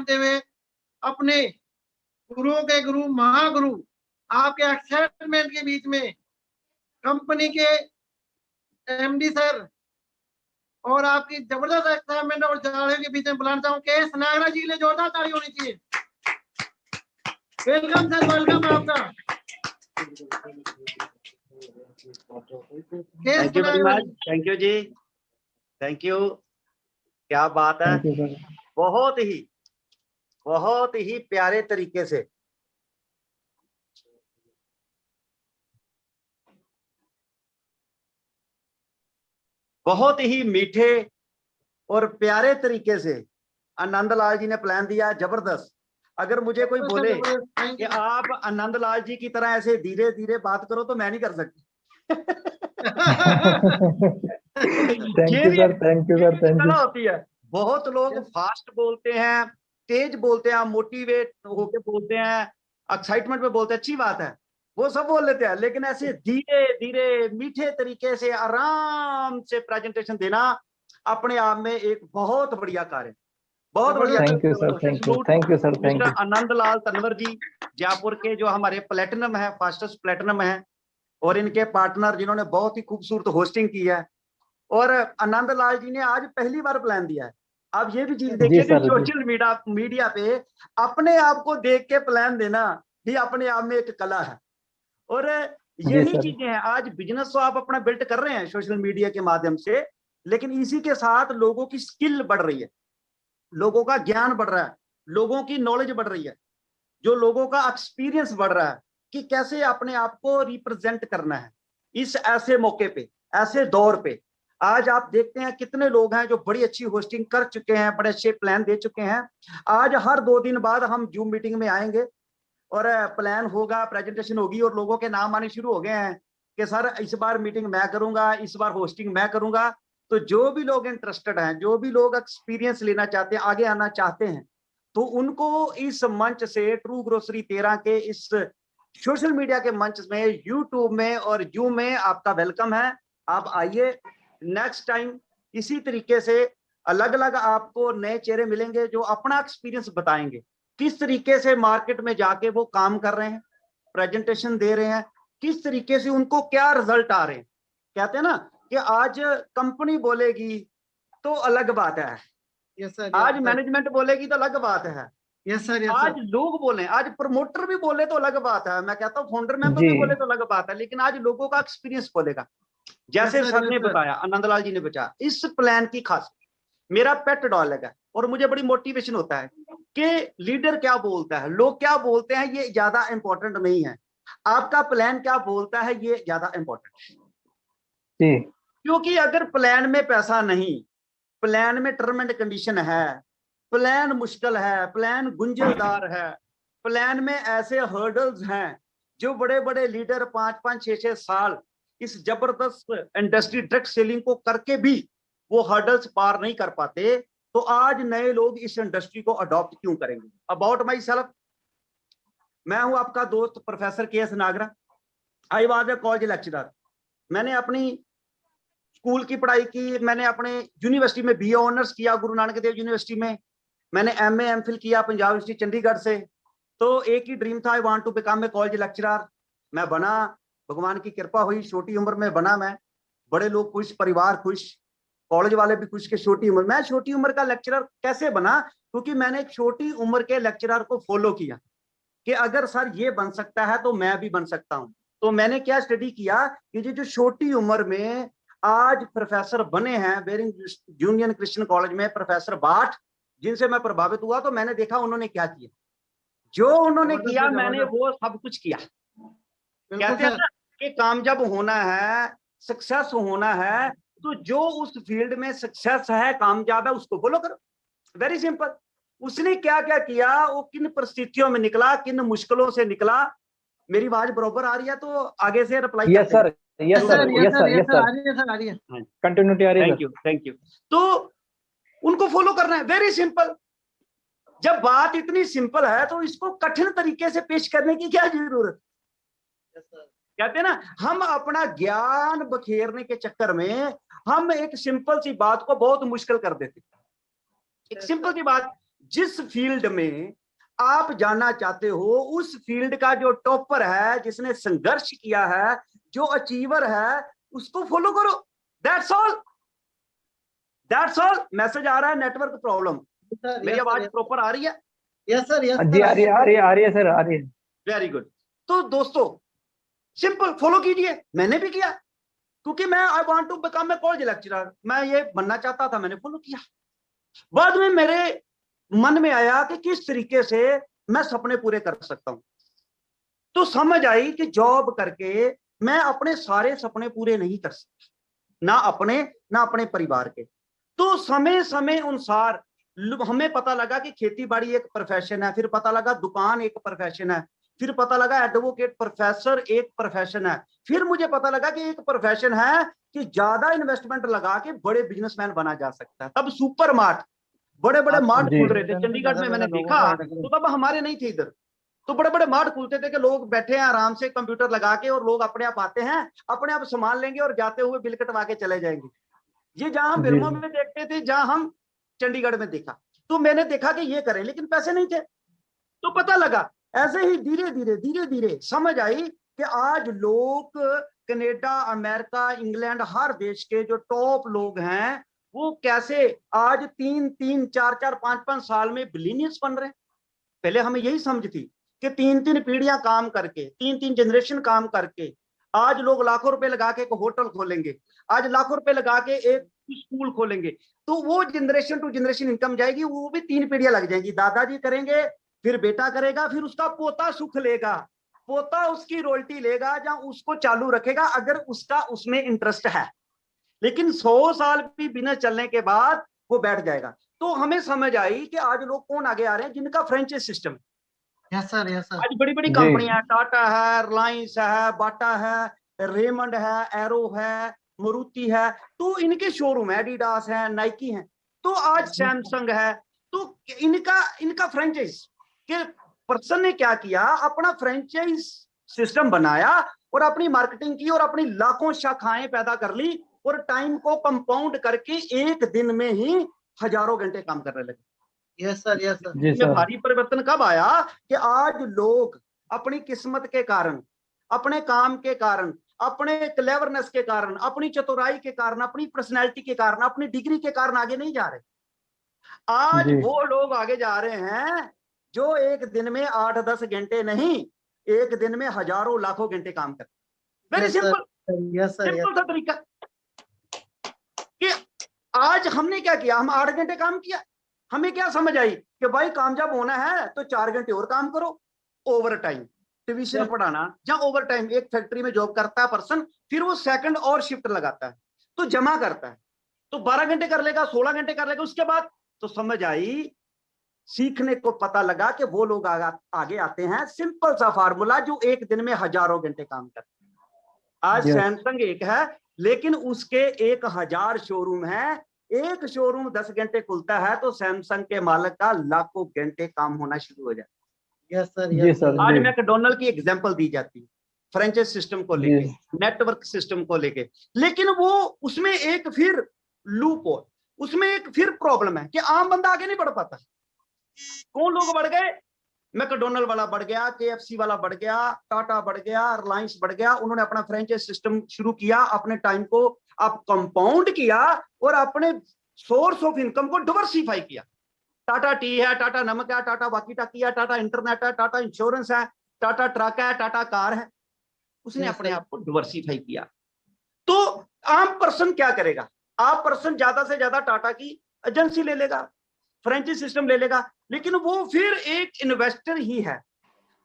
मानते हुए अपने गुरुओं के गुरु महागुरु आपके एक्साइटमेंट के बीच में कंपनी के एमडी सर और आपकी जबरदस्त एक्साइटमेंट और जाड़े के बीच में बुलाना चाहूँ के नागरा जी के लिए जोरदार ताली होनी चाहिए। वेलकम सर, वेलकम आपका। Thank you very much, thank you जी, थैंक यू। क्या बात है, बहुत ही प्यारे तरीके से बहुत ही मीठे और प्यारे तरीके से आनंद लाल जी ने प्लान दिया, जबरदस्त। अगर मुझे कोई बोले कि आप आनंद लाल जी की तरह ऐसे धीरे धीरे बात करो तो मैं नहीं कर सकती। Thank you sir, thank you sir, thank you. होती है, बहुत लोग फास्ट बोलते हैं, तेज बोलते हैं, मोटिवेट होके बोलते हैं, एक्साइटमेंट में बोलते हैं, अच्छी बात है, वो सब बोल लेते हैं, लेकिन ऐसे धीरे धीरे मीठे तरीके से आराम से प्रेजेंटेशन देना अपने आप में एक बहुत बढ़िया कार्य, बहुत बढ़िया। Thank you sir, thank you, thank you sir, thank you. Anand Lal Tanwar ji Jaipur के जो हमारे प्लेटिनम है, फास्टेस्ट प्लेटिनम है, और इनके पार्टनर जिन्होंने बहुत ही खूबसूरत होस्टिंग की है। और आनंद लाल जी ने आज पहली बार प्लान दिया है। आप ये भी चीज देखिए कि सोशल मीडिया पे अपने आप को देख के प्लान देना भी अपने आप में एक कला है। और यही चीजें हैं, आज बिजनेस तो आप अपना बिल्ड कर रहे हैं सोशल मीडिया के माध्यम से, लेकिन इसी के साथ लोगों की स्किल बढ़ रही है, लोगों का ज्ञान बढ़ रहा है, लोगों की नॉलेज बढ़ रही है, जो लोगों का एक्सपीरियंस बढ़ रहा है कि कैसे अपने आप को रिप्रेजेंट करना है इस ऐसे मौके पे, ऐसे दौर पे। आज आप देखते हैं कितने लोग हैं जो बड़ी अच्छी होस्टिंग कर चुके हैं, बड़े अच्छे प्लान दे चुके हैं। आज हर 2 दिन बाद हम जूम मीटिंग में आएंगे और प्लान होगा, प्रेजेंटेशन होगी, और लोगों के नाम आने शुरू हो गए हैं कि सर इस बार मीटिंग मैं करूंगा, इस बार होस्टिंग मैं करूंगा। तो जो भी लोग इंटरेस्टेड हैं, जो भी लोग एक्सपीरियंस लेना चाहते हैं, आगे आना चाहते हैं, तो उनको इस मंच से ट्रू ग्रोसरी 13 के इस सोशल मीडिया के मंच में, यूट्यूब में और जूम में आपका वेलकम है। आप आइए, नेक्स्ट टाइम इसी तरीके से अलग अलग आपको नए चेहरे मिलेंगे जो अपना एक्सपीरियंस बताएंगे, किस तरीके से मार्केट में जाके वो काम कर रहे हैं, प्रेजेंटेशन दे रहे हैं, किस तरीके से उनको क्या रिजल्ट आ रहे हैं। कहते हैं ना कि आज कंपनी बोलेगी तो अलग बात है, आज मैनेजमेंट बोलेगी तो अलग बात है, आज लोग बोले, आज प्रमोटर भी बोले तो अलग बात है, मैं कहता हूँ फाउंडर मेंबर भी बोले तो अलग बात है, लेकिन आज लोगों का एक्सपीरियंस बोलेगा। जैसे सर ने बताया, आनंदलाल जी ने बताया, इस प्लान की खास मेरा पेट डॉग है और मुझे बड़ी मोटिवेशन होता है कि लीडर क्या बोलता है, लोग क्या बोलते हैं, ये ज्यादा इंपॉर्टेंट नहीं है, आपका प्लान क्या बोलता है ये ज्यादा इंपॉर्टेंट है। क्योंकि अगर प्लान में पैसा नहीं, प्लान में टर्म एंड कंडीशन है, प्लान मुश्किल है, प्लान गुंजलदार है, प्लान में ऐसे हर्डल्स हैं जो बड़े बड़े लीडर 5-5, 6-6 साल इस जबरदस्त इंडस्ट्री डायरेक्ट सेलिंग को करके भी वो हर्डल्स पार नहीं कर पाते, तो आज नए लोग इस इंडस्ट्री को अडॉप्ट क्यों करेंगे। अबाउट माई सेल्फ, मैं हूं आपका दोस्त professor K S Nagra. I was a college lecturer. मैंने अपनी स्कूल की पढ़ाई की, मैंने अपने यूनिवर्सिटी में बीए ऑनर्स किया गुरु नानक देव यूनिवर्सिटी में, मैंने एमए एमफिल किया पंजाब यूनिवर्सिटी चंडीगढ़ से। तो एक ही ड्रीम था, I want to become a college lecturer. मैं बना, भगवान की कृपा हुई, छोटी उम्र में बना मैं, बड़े लोग खुश, परिवार खुश, कॉलेज वाले भी खुश के छोटी उम्र। मैं छोटी उम्र का लेक्चरर कैसे बना? क्योंकि मैंने एक छोटी उम्र के लेक्चरर को फॉलो किया कि अगर सर ये बन सकता है तो मैं भी बन सकता हूं। तो मैंने क्या स्टडी किया कि जो छोटी उम्र में आज प्रोफेसर बने हैं बेरिंग यूनियन क्रिश्चियन कॉलेज में, प्रोफेसर बाट, जिनसे मैं प्रभावित हुआ, तो मैंने देखा उन्होंने क्या किया, जो उन्होंने किया मैंने वो सब कुछ किया। कहते हैं ना कि कामयाब होना है, सक्सेस होना है, तो जो उस फील्ड में सक्सेस है, कामयाब है, उसको फॉलो करो। Very simple. उसने क्या क्या किया, वो किन परिस्थितियों में निकला, किन मुश्किलों से निकला। मेरी आवाज बराबर आ रही है तो आगे से reply yes sir, yes sir, yes sir, yes sir, continuity आ रही है। Thank you. तो उनको फॉलो करना है, वेरी सिंपल। जब बात इतनी सिंपल है तो इसको कठिन तरीके से पेश करने की क्या जरूरत। कहते हैं ना, हम अपना ज्ञान बखेरने के चक्कर में हम एक सिंपल सी बात को बहुत मुश्किल कर देते। एक सिंपल सी बात, जिस फील्ड में आप जाना चाहते हो उस फील्ड का जो टॉपर है, जिसने संघर्ष किया है, जो अचीवर है, उसको फॉलो करो। That's all, that's all. Message आ रहा है, नेटवर्क प्रॉब्लम। मेरी आवाज प्रॉपर आ रही है? यस सर, यस जी, आ रही है सर, आ रही है। Very good. तो दोस्तों सिंपल फॉलो कीजिए। मैंने भी किया, क्योंकि मैं I want to become a college lecturer, मैं ये बनना चाहता था, मैंने फॉलो किया। बाद में मेरे मन में आया कि किस तरीके से मैं सपने पूरे कर सकता हूं। तो समझ आई कि जॉब करके मैं अपने सारे सपने पूरे नहीं कर सकता, ना अपने परिवार के। तो समय समय अनुसार हमें पता लगा कि खेती बाड़ी एक प्रोफेशन है, फिर पता लगा दुकान एक प्रोफेशन है, फिर पता लगा एडवोकेट प्रोफेसर एक प्रोफेशन है, फिर मुझे पता लगा कि एक प्रोफेशन है कि ज्यादा इन्वेस्टमेंट लगा के बड़े बिजनेसमैन बना जा सकता है। तब सुपर मार्ट, बड़े बड़े मार्ट खुल रहे थे चंडीगढ़ में, मैंने देखा। तो तब हमारे नहीं थे इधर, तो बड़े बड़े मार्ट खुलते थे कि लोग बैठे हैं आराम से कंप्यूटर लगा के, और लोग अपने आप आते हैं, अपने आप सामान लेंगे और जाते हुए बिल कटवा के चले जाएंगे। ये जहां हम फिल्मों में देखते थे, जहां हम चंडीगढ़ में देखा। तो मैंने देखा कि ये करें, लेकिन पैसे नहीं थे। तो पता लगा, ऐसे ही धीरे धीरे समझ आई कि आज लोग कनाडा, अमेरिका, इंग्लैंड, हर देश के जो टॉप लोग हैं वो कैसे आज 3-3, 4-4, 5-5 साल में बिलियनियर्स बन रहे हैं। पहले हमें यही समझ थी कि 3-3 पीढ़ियां काम करके, 3-3 जनरेशन काम करके आज लोग लाखों रुपए लगा के एक होटल खोलेंगे, आज लाखों रुपए लगा के एक स्कूल खोलेंगे। तो वो जनरेशन टू जनरेशन इनकम जाएगी, वो भी 3 पीढ़ियां लग जाएंगी। दादाजी करेंगे, फिर बेटा करेगा, फिर उसका पोता सुख लेगा, पोता उसकी रॉयल्टी लेगा, जहां उसको चालू रखेगा अगर उसका उसमें इंटरेस्ट है। लेकिन 100 साल भी बिना चलने के बाद वो बैठ जाएगा। तो हमें समझ आई कि आज लोग कौन आगे आ रहे हैं, जिनका franchise system. Yes sir, yes sir. आज बड़ी बड़ी कंपनियां, टाटा है, रिलायंस है, बाटा है, रेमंड है, एरो है, मारुति है, तो इनके शोरूम है, एडिडास है, नाइकी है, तो आज सैमसंग है। तो इनका फ्रेंचाइज के पर्सन ने क्या किया, अपना फ्रेंचाइज सिस्टम बनाया और अपनी मार्केटिंग की और अपनी लाखों शाखाएं पैदा कर ली, और टाइम को कंपाउंड करके एक दिन में ही हजारों घंटे काम करने लगे। Yes sir, yes sir. इसमें भारी परिवर्तन कब आया कि आज लोग अपनी किस्मत के कारण, अपने काम के कारण, अपने क्लेवरनेस के कारण, अपनी चतुराई के कारण, अपनी पर्सनैलिटी के कारण, अपनी डिग्री के कारण आगे नहीं जा रहे। आज वो लोग आगे जा रहे हैं जो एक दिन में 8-10 घंटे नहीं, एक दिन में हजारों लाखों घंटे काम करते। वेरी सिंपल, सिंपल सा तरीका कि आज हमने क्या किया, हम 8 घंटे काम किया। हमें क्या समझ आई कि भाई कामयाब होना है तो 4 घंटे और काम करो। ओवर टाइम, ट्यूशन पढ़ाना, जहां ओवर टाइम, एक फैक्ट्री में जॉब करता है पर्सन, फिर वो सेकंड और शिफ्ट लगाता है तो जमा करता है, तो 12 घंटे कर लेगा, 16 घंटे कर लेगा। उसके बाद तो समझ आई, सीखने को पता लगा कि वो लोग आगे आते हैं। सिंपल सा फार्मूला, जो एक दिन में हजारों घंटे काम करते हैं। आज सैमसंग एक है, लेकिन उसके 1000 शोरूम है। एक शोरूम 10 घंटे खुलता है तो सैमसंग के मालिक का लाखों घंटे काम होना शुरू हो जाता है। Yes sir, yes sir. आज मैकडोनल्ड की एग्जांपल दी जाती है फ्रेंचाइज सिस्टम को लेके, नेटवर्क सिस्टम को लेके, लेकिन वो उसमें एक फिर लूप हो, उसमें एक फिर प्रॉब्लम है कि आम बंदा आगे नहीं बढ़ पाता। कौन लोग बढ़ गए, मैकडोनल्ड वाला बढ़ गया, KFC वाला बढ़ गया, टाटा बढ़ गया, रिलायंस बढ़ गया। उन्होंने अपना फ्रेंचाइज सिस्टम शुरू किया, अपने टाइम को आप कंपाउंड किया और अपने सोर्स ऑफ इनकम को डिवर्सिफाई किया। टाटा टी है, टाटा नमक है, टाटा वाकी टाकी है, टाटा इंटरनेट है, टाटा इंश्योरेंस है, टाटा ट्रक है, टाटा कार है। उसने अपने आप को डिवर्सिफाई किया। तो आम पर्सन क्या करेगा, आप पर्सन ज्यादा से ज्यादा टाटा की एजेंसी ले लेगा, फ्रेंचाइज सिस्टम ले लेगा, लेकिन वो फिर एक इन्वेस्टर ही है,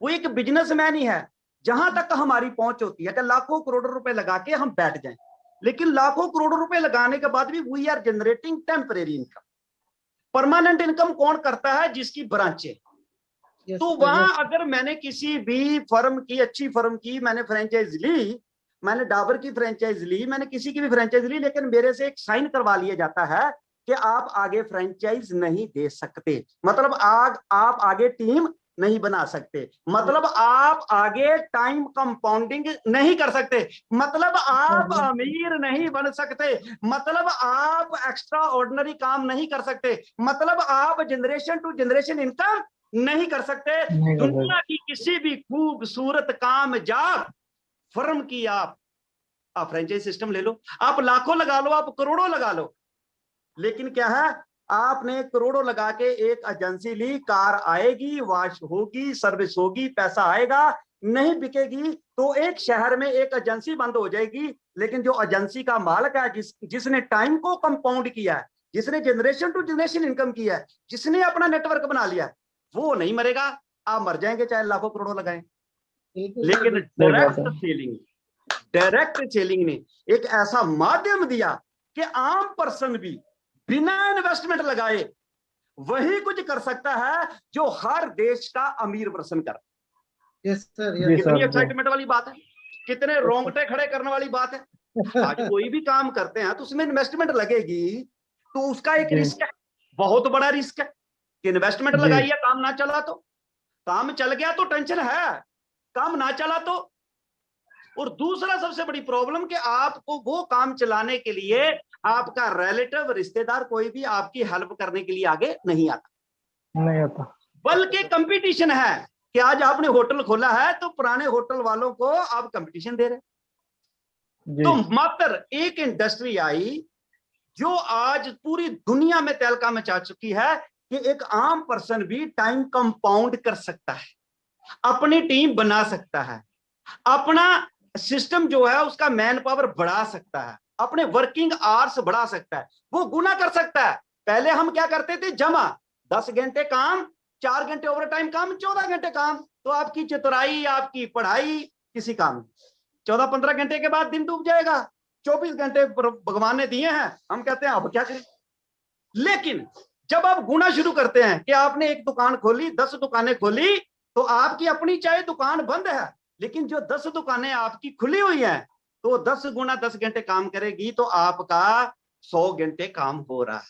वो एक बिजनेसमैन ही है। जहां तक हमारी पहुंच होती है कि लाखों करोड़ों रुपए लगा के हम बैठ जाएं, लेकिन लाखों करोड़ों रुपए लगाने के बाद भी we are generating temporary income. Permanent income कौन करता है, जिसकी ब्रांचें। तो वहां अगर मैंने किसी भी फर्म की, अच्छी फर्म की मैंने फ्रेंचाइज ली, मैंने डाबर की फ्रेंचाइज ली, मैंने किसी की भी फ्रेंचाइज ली, लेकिन मेरे से एक साइन करवा लिया जाता है कि आप आगे फ्रेंचाइज नहीं दे सकते, मतलब आप आगे टीम नहीं बना सकते, मतलब आप आगे टाइम कंपाउंडिंग नहीं कर सकते, मतलब आप अमीर नहीं बन सकते, मतलब आप एक्स्ट्रा ऑर्डिनरी काम नहीं कर सकते, मतलब आप जनरेशन टू जनरेशन इनकम नहीं कर सकते। दुनिया की किसी भी खूबसूरत कामयाब फर्म की आप फ्रेंचाइज सिस्टम ले लो, आप लाखों लगा लो, आप करोड़ों लगा लो, लेकिन क्या है, आपने करोड़ों लगा के एक एजेंसी ली, कार आएगी, वॉश होगी, सर्विस होगी, पैसा आएगा, नहीं बिकेगी तो एक शहर में एक एजेंसी बंद हो जाएगी, लेकिन जो एजेंसी का मालिक है, जिसने टाइम को कंपाउंड किया है, जिसने जनरेशन टू जनरेशन इनकम किया है, जिसने अपना नेटवर्क बना लिया है, वो नहीं मरेगा, आप मर जाएंगे चाहे लाखों करोड़ों लगाएं। लेकिन डायरेक्ट सेलिंग ने एक ऐसा माध्यम दिया कि आम पर्सन भी बिना इन्वेस्टमेंट लगाए वही कुछ कर सकता है जो हर देश का अमीर पर्सन कर। यस सर, कितनी एक्साइटमेंट वाली बात है, कितने रोंगटे खड़े करने वाली बात है। आज कोई भी काम करते हैं तो उसमें इन्वेस्टमेंट लगेगी, तो उसका एक रिस्क है, बहुत बड़ा रिस्क है कि इन्वेस्टमेंट लगाइए, काम ना चला तो, काम चल गया तो टेंशन है, काम ना चला तो। और दूसरा सबसे बड़ी प्रॉब्लम कि आपको वो काम चलाने के लिए आपका रिलेटिव रिश्तेदार कोई भी आपकी हेल्प करने के लिए आगे नहीं आता, बल्कि कंपटीशन है कि आज आपने होटल खोला है तो पुराने होटल वालों को आप कंपटीशन दे रहे। तो मात्र एक इंडस्ट्री आई जो आज पूरी दुनिया में तहलका मचा चुकी है कि एक आम पर्सन भी टाइम कंपाउंड कर सकता है, अपनी टीम बना सकता है, अपना सिस्टम जो है उसका मैन पावर बढ़ा सकता है, अपने वर्किंग आवर्स बढ़ा सकता है, वो गुना कर सकता है। पहले हम क्या करते थे, जमा 10 घंटे काम, 4 घंटे ओवर टाइम काम, 14 घंटे काम, तो आपकी चतुराई, आपकी पढ़ाई किसी काम। 14-15 घंटे के बाद दिन डूब जाएगा, 24 घंटे भगवान ने दिए हैं, हम कहते हैं अब क्या करें। लेकिन जब आप गुना शुरू करते हैं कि आपने एक दुकान खोली, 10 दुकानें खोली, तो आपकी अपनी चाहे दुकान बंद है, लेकिन जो 10 दुकानें आपकी खुली हुई हैं, तो 10 गुना 10 घंटे काम करेगी तो आपका 100 घंटे काम हो रहा है,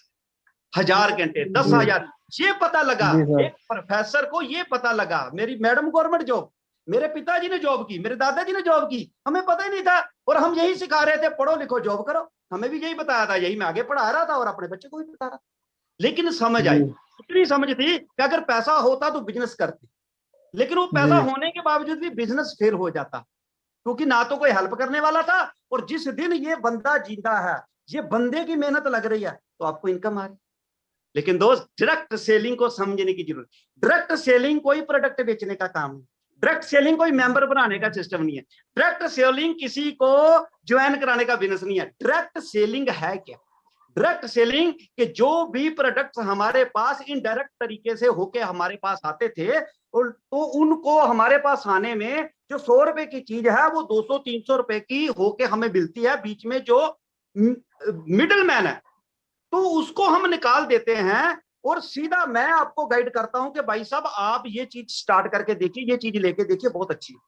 1000 घंटे, 10,000। ये पता लगा एक प्रोफेसर को, ये पता लगा, मेरी मैडम गवर्नमेंट जॉब, मेरे पिताजी ने जॉब की, मेरे दादाजी ने जॉब की, हमें पता ही नहीं था, और हम यही सिखा रहे थे, पढ़ो लिखो जॉब करो, हमें भी यही बताया था, यही मैं आगे पढ़ा रहा था और अपने बच्चे को भी बता रहा था। लेकिन समझ आई, इतनी समझ थी कि अगर पैसा होता तो बिजनेस करते, लेकिन वो पैसा होने के बावजूद भी बिजनेस फेल हो जाता, क्योंकि ना तो कोई हेल्प करने वाला था, और जिस दिन ये बंदा जिंदा है, ये बंदे की मेहनत लग रही है, तो आपको इनकम आ रही। लेकिन दोस्त, डायरेक्ट सेलिंग को समझने की जरूरत। डायरेक्ट सेलिंग कोई प्रोडक्ट बेचने का काम नहीं, डायरेक्ट सेलिंग कोई मेंबर बनाने का सिस्टम नहीं है, डायरेक्ट सेलिंग किसी को ज्वाइन कराने का बिजनेस नहीं है। डायरेक्ट सेलिंग है क्या? डायरेक्ट सेलिंग के जो भी प्रोडक्ट्स हमारे पास इनडायरेक्ट तरीके से होके हमारे पास आते थे, तो उनको हमारे पास आने में जो 100 रुपए की चीज है वो 200-300 रुपए की होके हमें मिलती है, बीच में जो मिडिल मैन है तो उसको हम निकाल देते हैं, और सीधा मैं आपको गाइड करता हूं कि भाई साहब आप ये चीज स्टार्ट करके देखिए, ये चीज लेके देखिए, बहुत अच्छी है।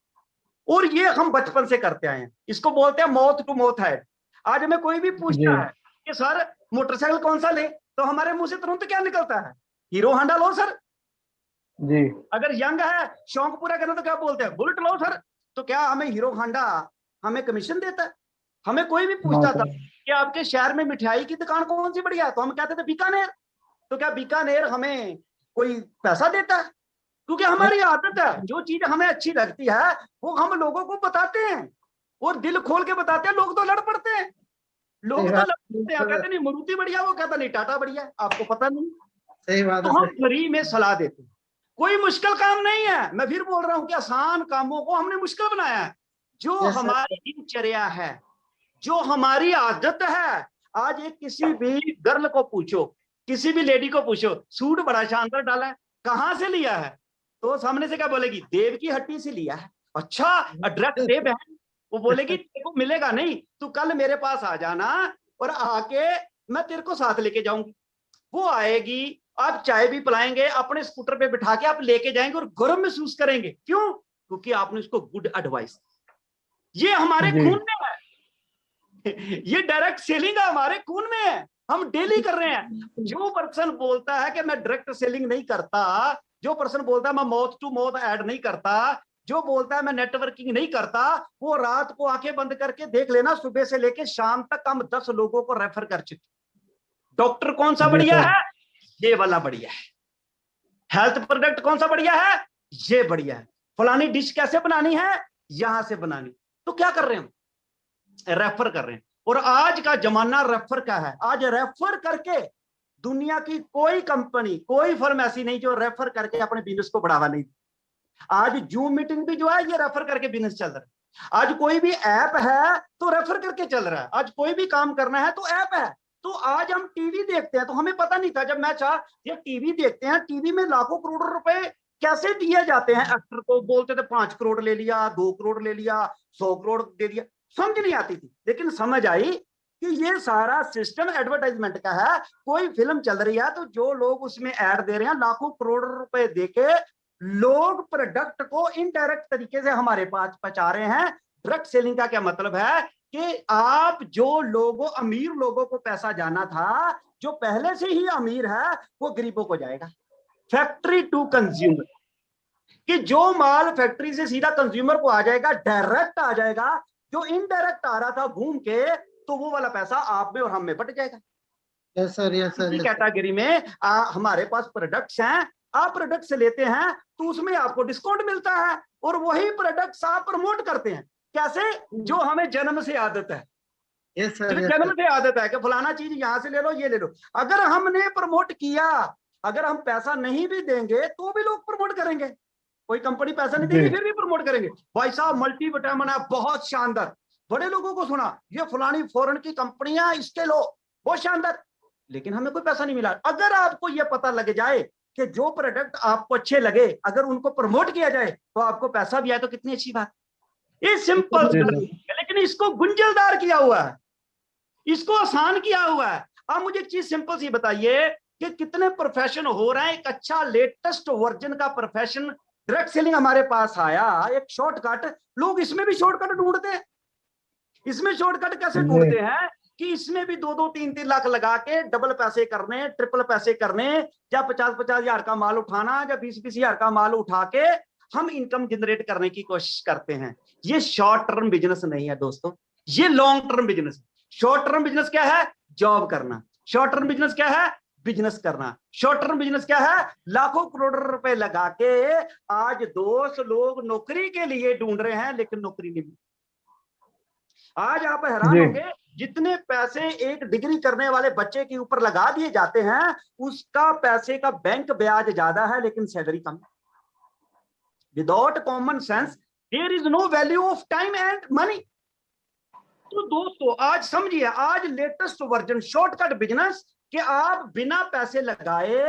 और ये हम बचपन से करते आए हैं, इसको बोलते हैं माउथ टू माउथ है। आज हमें कोई भी पूछता है कि सर मोटरसाइकिल कौन सा ले, तो हमारे मुंह से तुरंत क्या निकलता है, हीरो होंडा लो सर जी। अगर यंग है, शौक पूरा करना, तो क्या बोलते हैं, बुलेट लो सर। तो क्या हमें हीरो होंडा हमें कमीशन देता है? हमें कोई भी पूछता था कि आपके शहर में मिठाई की दुकान कौन सी बढ़िया है, तो हम कहते थे बीकानेर। तो क्या बीकानेर हमें कोई पैसा देता है? क्योंकि हमारी आदत है, जो चीज हमें अच्छी लगती है वो हम लोगों को बताते हैं, और दिल खोल के बताते हैं। लोग तो लड़ पड़ते हैं, लोग तो लड़ पड़ते हैं, कहते नहीं मारुति बढ़िया, वो कहता नहीं टाटा बढ़िया, आपको पता नहीं। सही बात है। तो हम फ्री में सलाह देते हैं, कोई मुश्किल काम नहीं है। मैं फिर बोल रहा हूं कि आसान कामों को हमने मुश्किल बनाया है। जो हमारी दिनचर्या है, जो हमारी आदत है, आज एक किसी भी गर्ल को पूछो, किसी भी लेडी को पूछो, सूट बड़ा शानदार डाला है, कहां से लिया है, तो सामने से क्या बोलेगी, देव की हट्टी से लिया है। अच्छा, डायरेक्ट देव है, वो बोलेगी तेरे को मिलेगा नहीं, तू कल मेरे पास आ जाना और आके मैं तेरे को साथ लेके जाऊंगी। वो आएगी, आप चाय भी पिलाएंगे, अपने स्कूटर पे बिठा के आप लेके जाएंगे और गर्व महसूस करेंगे। क्यों? क्योंकि आपने उसको गुड एडवाइस। ये हमारे खून में है, ये डायरेक्ट सेलिंग हमारे खून में है, हम डेली कर रहे हैं। जो पर्सन बोलता है कि मैं डायरेक्ट सेलिंग नहीं करता, जो पर्सन बोलता है मैं माउथ टू माउथ ऐड नहीं करता, जो बोलता है मैं नेटवर्किंग नहीं करता, वो रात को आंखें बंद करके देख लेना, सुबह से लेके शाम तक हम 10 लोगों को रेफर कर चुके। डॉक्टर कौन सा बढ़िया है? ये वाला बढ़िया है। हेल्थ प्रोडक्ट कौन सा बढ़िया है? ये बढ़िया है। फलानी डिश कैसे बनानी है? यहां से बनानी। तो क्या कर रहे हैं हम? रेफर कर रहे हैं। और आज का जमाना रेफर का है। आज रेफर करके दुनिया की कोई कंपनी, कोई फर्म ऐसी नहीं जो रेफर करके अपने बिजनेस को बढ़ावा नहीं दी। आज जूम मीटिंग भी जो है ये रेफर करके बिजनेस चल रहा है। आज कोई भी ऐप है तो रेफर करके चल रहा है। आज कोई भी काम करना है तो ऐप है। तो आज हम टीवी देखते हैं, तो हमें पता नहीं था जब मैं ये टीवी देखते हैं, टीवी में लाखों करोड़ रुपए कैसे दिए जाते हैं। एक्टर को बोलते थे 5 करोड़ ले लिया, 2 करोड़ ले लिया, 100 करोड़ दे दिया, समझ नहीं आती थी। लेकिन समझ आई कि ये सारा सिस्टम एडवर्टाइजमेंट का है। कोई फिल्म चल रही है तो जो लोग उसमें ऐड दे रहे हैं, लाखों करोड़ रुपए देके लोग प्रोडक्ट को इनडायरेक्ट तरीके से हमारे पास पहुंचा रहे हैं। डायरेक्ट सेलिंग का क्या मतलब है कि आप जो लोगों, अमीर लोगों को पैसा जाना था, जो पहले से ही अमीर है वो गरीबों को जाएगा। फैक्ट्री टू कंज्यूमर, कि जो माल फैक्ट्री से सीधा कंज्यूमर को आ जाएगा, डायरेक्ट आ जाएगा। जो इनडायरेक्ट आ रहा था घूम के, तो वो वाला पैसा आप में और हम में बट जाएगा। Yes sir, yes sir. इसी कैटेगरी में हमारे पास प्रोडक्ट्स हैं, आप प्रोडक्ट से लेते हैं तो उसमें आपको डिस्काउंट मिलता है, और वही प्रोडक्ट्स आप प्रमोट करते हैं। कैसे? जो हमें जन्म से आदत है। यस सर, जन्म से आदत है कि फलाना चीज यहां से ले लो, ये ले लो। अगर हमने प्रमोट किया, अगर हम पैसा नहीं भी देंगे तो भी लोग प्रमोट करेंगे। कोई कंपनी पैसा नहीं देगी फिर भी प्रमोट करेंगे। भाई साहब मल्टीविटामिन है, बहुत शानदार, बड़े लोगों को सुना, ये फलानी फॉरेन की कंपनियां, इसके लो, बहुत शानदार, लेकिन हमें कोई पैसा नहीं मिला। अगर आपको ये पता लग जाए कि जो प्रोडक्ट आपको अच्छे लगे, अगर उनको प्रमोट किया जाए तो आपको पैसा भी आए, तो कितनी अच्छी बात। ये सिंपल, लेकिन इसको गुंजलदार किया हुआ है, इसको आसान किया हुआ है। आप मुझे एक चीज सिंपल सी बताइए कि कितने प्रोफेशन हो रहे हैं। एक अच्छा लेटेस्ट वर्जन का प्रोफेशन डायरेक्ट सेलिंग हमारे पास आया, एक शॉर्टकट। लोग इसमें भी शॉर्टकट ढूंढते हैं। इसमें शॉर्टकट कैसे ढूंढते हैं कि इसमें भी 2-2, 3-3 लाख लगा के डबल पैसे करने, ट्रिपल पैसे करने, या 50-50 हजार का माल उठाना, या 20-20 हजार का माल उठा के हम इनकम जनरेट करने की कोशिश करते हैं। ये शॉर्ट टर्म बिजनेस नहीं है दोस्तों, ये लॉन्ग टर्म बिजनेस है। शॉर्ट टर्म बिजनेस क्या है? जॉब करना। शॉर्ट टर्म बिजनेस क्या है? बिजनेस करना। शॉर्ट टर्म बिजनेस क्या है? लाखों करोड़ रुपए लगा के आज दोस्त लोग नौकरी के लिए ढूंढ रहे हैं, लेकिन नौकरी नहीं मिली। आज आप हैरान होंगे, जितने पैसे एक डिग्री करने वाले बच्चे के ऊपर लगा दिए जाते हैं, उसका पैसे का बैंक ब्याज ज्यादा है लेकिन सैलरी कम। Without common sense there is no value of time and money. तो दोस्तों आज समझिए, आज लेटेस्ट वर्जन शॉर्टकट बिजनेस, कि आप बिना पैसे लगाए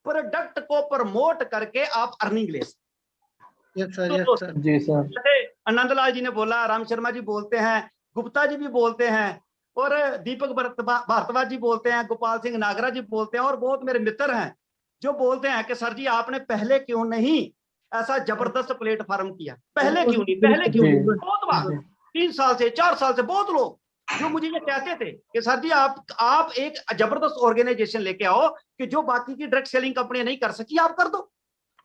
प्रोडक्ट को प्रमोट करके आप अर्निंग ले सकते। यस सर, जी सर। आनंदलाल जी ने बोला, राम शर्मा जी बोलते हैं, गुप्ता जी भी बोलते हैं, और दीपक भारद्वाज जी बोलते हैं, गोपाल सिंह नागरा जी बोलते हैं, और बहुत मेरे मित्र हैं जो बोलते हैं कि सर जी आपने पहले क्यों नहीं ऐसा जबरदस्त प्लेटफॉर्म किया, पहले क्यों नहीं, पहले क्यों नहीं। बहुत बार 3 साल से 4 साल से बहुत लोग जो मुझे ये कहते थे कि सर जी आप एक जबरदस्त ऑर्गेनाइजेशन लेके आओ कि जो बाकी की डायरेक्ट सेलिंग कंपनी नहीं कर सकी, आप कर दो।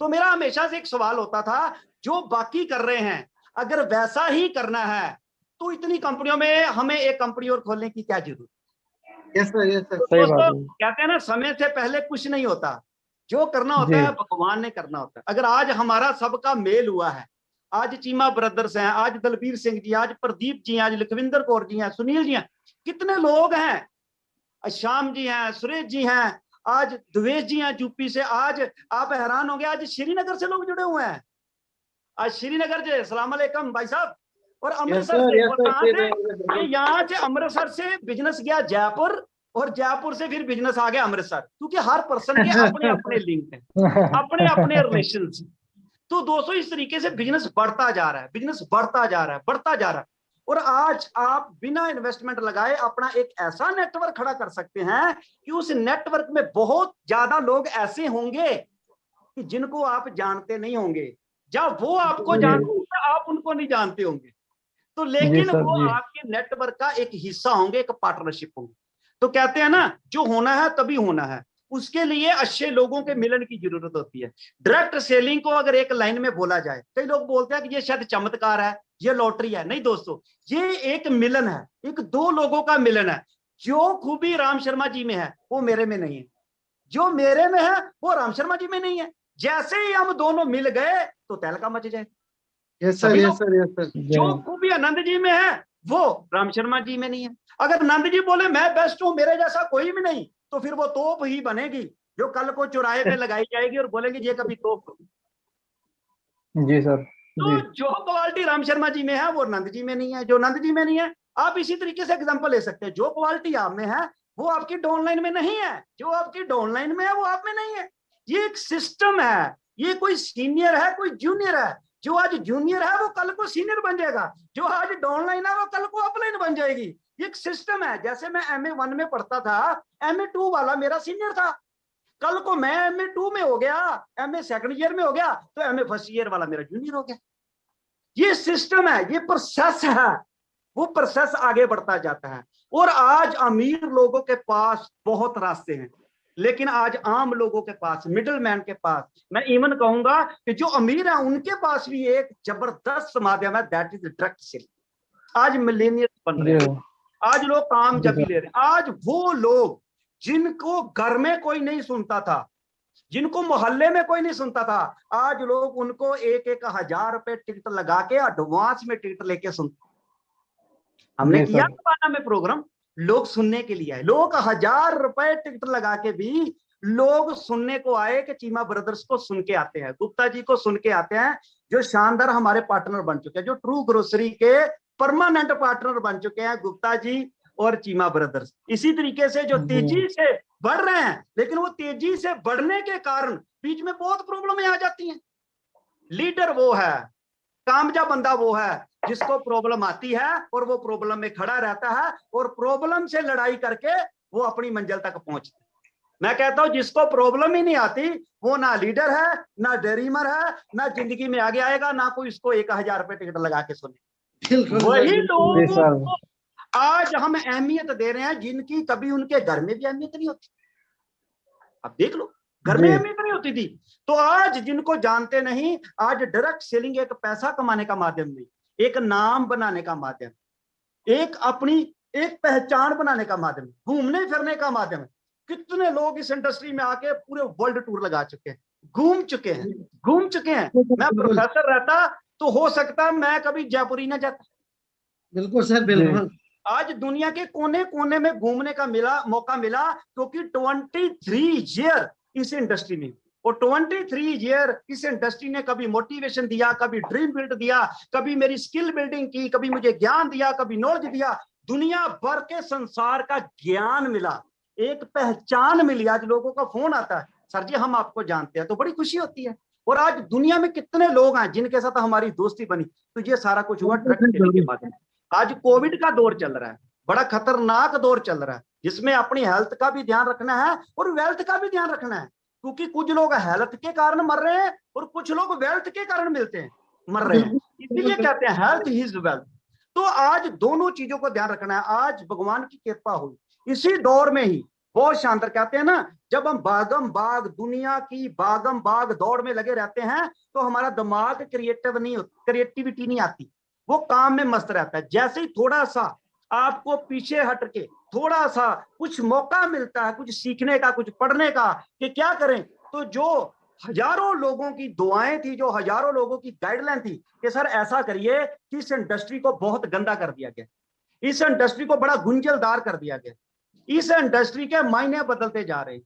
तो मेरा हमेशा से एक सवाल होता था, जो बाकी कर रहे हैं अगर वैसा ही करना है तो इतनी कंपनियों में हमें एक कंपनी और खोलने की क्या जरूरत। Yes sir, yes sir. सही बात है। कहते हैं ना, समय से पहले कुछ नहीं होता, जो करना होता है भगवान ने करना होता है। अगर आज हमारा सबका मेल हुआ है, आज चीमा ब्रदर्स हैं, आज दलबीर सिंह जी, आज प्रदीप जी हैं, आज लखविंदर कौर जी हैं, सुनील जी हैं, कितने लोग हैं, श्याम जी हैं, सुरेश जी हैं, आज द्वेष जी हैं यूपी से। आज आप हैरान होंगे, आज श्रीनगर से लोग जुड़े हुए हैं। आज श्रीनगर से अस्सलाम वालेकुम भाई साहब, और अमृतसर से, यहाँ से अमृतसर से बिजनेस गया जयपुर, और जयपुर से फिर बिजनेस आ गया अमृतसर, क्योंकि हर पर्सन के अपने अपने लिंक हैं, अपने अपने रिलेशन। तो दोस्तों इस तरीके से बिजनेस बढ़ता जा रहा है, बिजनेस बढ़ता जा रहा है, बढ़ता जा रहा है। और आज आप बिना इन्वेस्टमेंट लगाए अपना एक ऐसा नेटवर्क खड़ा कर सकते हैं कि उस नेटवर्क में बहुत ज्यादा लोग ऐसे होंगे कि जिनको आप जानते नहीं होंगे, जब वो आपको जानते होंगे आप उनको नहीं जानते होंगे, तो लेकिन वो आपके नेटवर्क का एक हिस्सा होंगे, एक पार्टनरशिप होंगे। तो कहते हैं ना, जो होना है तभी होना है। उसके लिए अच्छे लोगों के मिलन की जरूरत होती है। डायरेक्ट सेलिंग को अगर एक लाइन में बोला जाए, कई लोग बोलते हैं कि ये शायद चमत्कार है, ये लॉटरी है। नहीं दोस्तों, ये एक मिलन है, एक दो लोगों का मिलन है। जो खूबी राम शर्मा जी में है वो मेरे में नहीं है, जो मेरे में है वो राम शर्मा जी में नहीं है। जैसे ही हम दोनों मिल गए तो तहलका मच जाए। Yes sir, yes sir, yes sir. जो खूबी आनंद जी में है वो राम शर्मा जी में नहीं है। अगर नंद जी बोले मैं बेस्ट हूं, मेरे जैसा कोई भी नहीं, तो फिर वो तोप ही बनेगी जो कल को चौराहे पे लगाई जाएगी और बोलेंगे ये कभी तोप। जी सर। तो जो क्वालिटी राम शर्मा जी में है वो नंद जी में नहीं है, जो नंद जी में नहीं है। आप इसी तरीके से एग्जांपल ले सकते हैं, जो क्वालिटी आप में है वो आपकी डाउनलाइन में नहीं है, जो आपकी डाउनलाइन में है वो आप में नहीं है। ये एक सिस्टम है, ये कोई सीनियर है कोई जूनियर है। जो आज जूनियर है वो कल को सीनियर बन जाएगा, जो आज डाउनलाइन है वो कल को अपलाइन बन जाएगी। ये एक सिस्टम है। जैसे मैं MA1 में पढ़ता था, MA2 वाला मेरा सीनियर था, कल को मैं MA2 में हो गया, MA सेकंड ईयर में हो गया, तो MA फर्स्ट ईयर वाला मेरा जूनियर हो गया। ये सिस्टम है, ये प्रोसेस है, वो प्रोसेस आगे बढ़ता जाता है। और आज अमीर लोगों के पास बहुत रास्ते हैं, लेकिन आज आम लोगों के पास, मिडिल मैन के पास, मैं इवन कहूंगा कि जो अमीर है उनके पास भी एक जबरदस्त माध्यम है, दैट इज डायरेक्ट सेलिंग। आज मिलेनियल्स बन रहे हैं, आज लोग कामयाबी ले रहे हैं। आज वो लोग जिनको घर में कोई नहीं सुनता था, जिनको मोहल्ले में कोई नहीं सुनता था, आज लोग उनको 1,000 रुपए टिकट लगा के एडवांस में टिकट लेके सुनते। हमने किया जमाना में प्रोग्राम, लोग सुनने के लिए आए, लोग 1,000 रुपए टिकट लगा के भी लोग सुनने को आए कि चीमा ब्रदर्स को सुन के आते हैं, गुप्ता जी को सुन के आते हैं, जो शानदार हमारे पार्टनर बन चुके हैं, जो ट्रू ग्रोसरी के परमानेंट पार्टनर बन चुके हैं, गुप्ता जी और चीमा ब्रदर्स। इसी तरीके से जो तेजी से बढ़ रहे हैं, लेकिन वो तेजी से बढ़ने के कारण बीच में बहुत प्रॉब्लमें आ जाती हैं। लीडर वो है, कामयाब बंदा वो है जिसको प्रॉब्लम आती है और वो प्रॉब्लम में खड़ा रहता है और प्रॉब्लम से लड़ाई करके वो अपनी मंजिल तक पहुंचता है। मैं कहता हूं जिसको प्रॉब्लम ही नहीं आती वो ना लीडर है, ना ड्रीमर है, ना जिंदगी में आगे आएगा, ना कोई इसको 1,000 रुपए टिकट लगा के सुने। वही लोग आज हम अहमियत दे रहे हैं जिनकी कभी उनके घर में भी अहमियत नहीं होती। अब देख लो, घर में अहमियत नहीं होती थी। तो आज जिनको जानते नहीं, आज डायरेक्ट सेलिंग एक पैसा कमाने का माध्यम नहीं, एक नाम बनाने का माध्यम, एक अपनी एक पहचान बनाने का माध्यम, घूमने फिरने का माध्यम है। कितने लोग इस इंडस्ट्री में आके पूरे वर्ल्ड टूर लगा चुके हैं, घूम चुके हैं। मैं प्रोफेसर रहता तो हो सकता मैं कभी जयपुर ही ना जाता। बिल्कुल सर, बिल्कुल। आज दुनिया के कोने कोने में घूमने का मौका मिला, क्योंकि 23 ईयर इस इंडस्ट्री में, और 23 ईयर इस इंडस्ट्री ने कभी मोटिवेशन दिया, कभी ड्रीम बिल्ड दिया, कभी मेरी स्किल बिल्डिंग की, कभी मुझे ज्ञान दिया, कभी नॉलेज दिया, दुनिया भर के संसार का ज्ञान मिला, एक पहचान मिली। आज लोगों का फोन आता है, सर जी हम आपको जानते हैं, तो बड़ी खुशी होती है। और आज दुनिया में कितने लोग हैं जिनके साथ हमारी दोस्ती बनी, तो ये सारा कुछ हुआ डायरेक्ट सेलिंग के माध्यम से। आज कोविड का दौर चल रहा है, बड़ा खतरनाक दौर चल रहा है, जिसमें अपनी हेल्थ का भी ध्यान रखना है और वेल्थ का भी ध्यान रखना है, क्योंकि कुछ लोग हेल्थ के कारण मर रहे हैं और कुछ लोग वेल्थ के कारण मर रहे हैं। इसलिए कहते हैं हेल्थ इज वेल्थ। तो आज दोनों चीजों को ध्यान रखना है। आज भगवान की कृपा हुई, इसी दौर में ही बहुत शानदार, कहते हैं ना, जब हम भागम भाग दुनिया की भागम भाग दौड़ में लगे रहते हैं तो हमारा दिमाग क्रिएटिविटी नहीं आती, वो काम में मस्त रहता है। जैसे ही थोड़ा सा आपको पीछे हट के थोड़ा सा कुछ मौका मिलता है, कुछ सीखने का, कुछ पढ़ने का, कि क्या करें, तो जो हजारों लोगों की दुआएं थी, जो हजारों लोगों की गाइडलाइन थी कि सर ऐसा करिए, कि इस इंडस्ट्री को बहुत गंदा कर दिया गया, इस इंडस्ट्री को बड़ा गुंजलदार कर दिया गया, इस इंडस्ट्री के मायने बदलते जा रहे हैं।